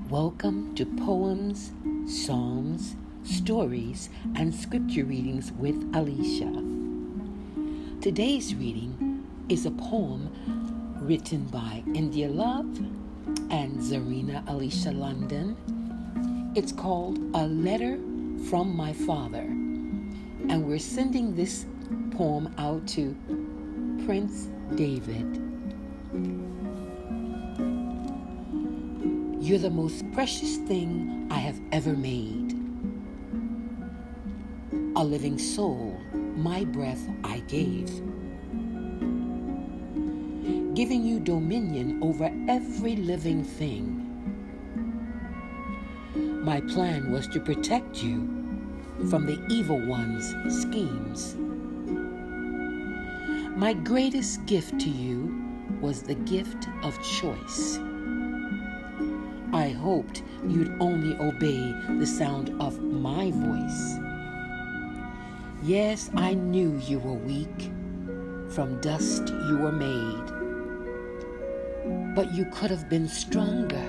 Welcome to Poems, Psalms, Stories, and Scripture Readings with Alisha. Today's reading is a poem written by Indeya and Zorina Alisha London. It's called A Letter from My Father, and we're sending this poem out to Prince David. You're the most precious thing I have ever made. A living soul, my breath I gave, giving you dominion over every living thing. My plan was to protect you from the evil one's schemes. My greatest gift to you was the gift of choice. I hoped you'd only obey the sound of my voice. Yes, I knew you were weak. From dust you were made. But you could have been stronger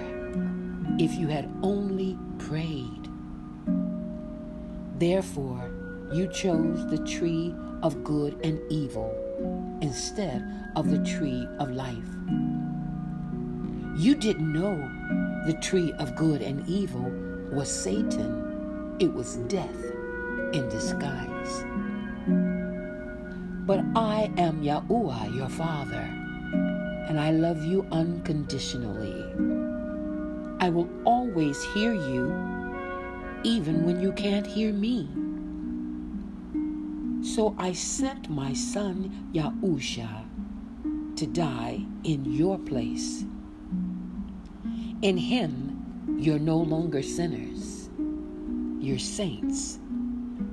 if you had only prayed. Therefore, you chose the tree of good and evil instead of the tree of life. You didn't know the tree of good and evil was Satan. It was death in disguise. But I am YAH, your father, and I love you unconditionally. I will always hear you, even when you can't hear me. So I sent my son Yahusha to die in your place. In him, you're no longer sinners. You're saints,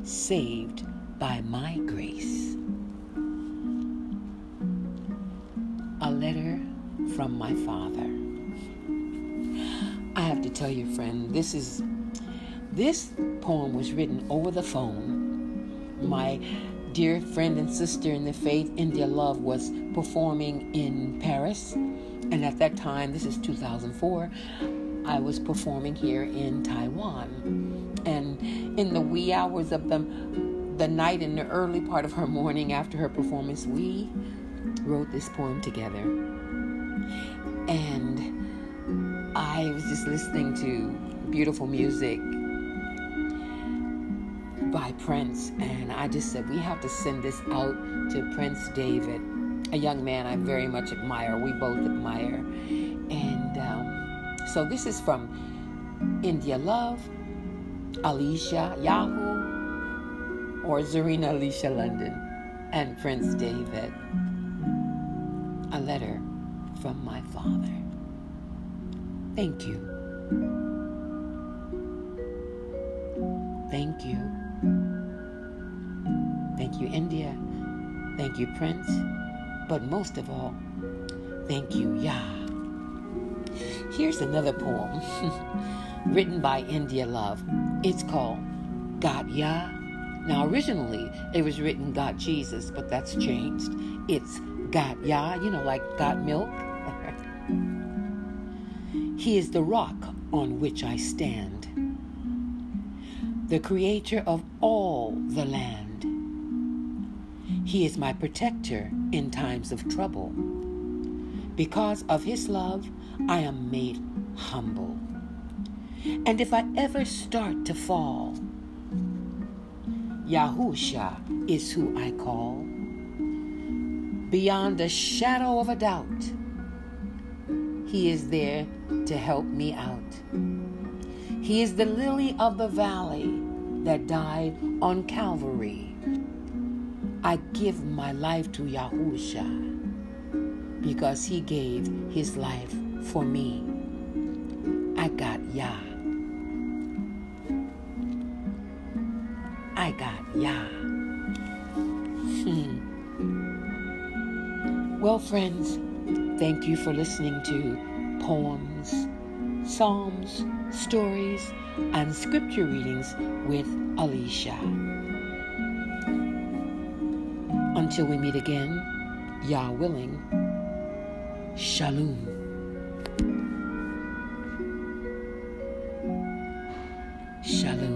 saved by my grace. A letter from my father. I have to tell you, friend, this poem was written over the phone. My dear friend and sister in the faith, Indeya was performing in Paris. And at that time, this is 2004, I was performing here in Taiwan. And in the wee hours of the night, in the early part of her morning after her performance, we wrote this poem together. And I was just listening to beautiful music by Prince, and I just said, we have to send this out to Prince David, a young man I very much admire. We both admire. And so this is from Indeya, Alisha, Yahoo, or Zorina Alisha London, and Prince David. A letter from my father. Thank you. Thank you. Thank you, Indeya. Thank you, Prince. But most of all, thank you, YAH. Here's another poem written by Indeya. It's called Got YAH. Now, originally, it was written Got Jesus, but that's changed. It's Got YAH, like got milk. He is the rock on which I stand, the creator of all the land. He is my protector in times of trouble. Because of his love, I am made humble. And if I ever start to fall, Yahusha is who I call. Beyond a shadow of a doubt, he is there to help me out. He is the lily of the valley that died on Calvary. I give my life to Yahusha because he gave his life for me. I got YAH. I got YAH. Well, friends, thank you for listening to Poems, Psalms, Stories, and Scripture Readings with Alisha. Until we meet again, Yah willing, Shalom. Shalom.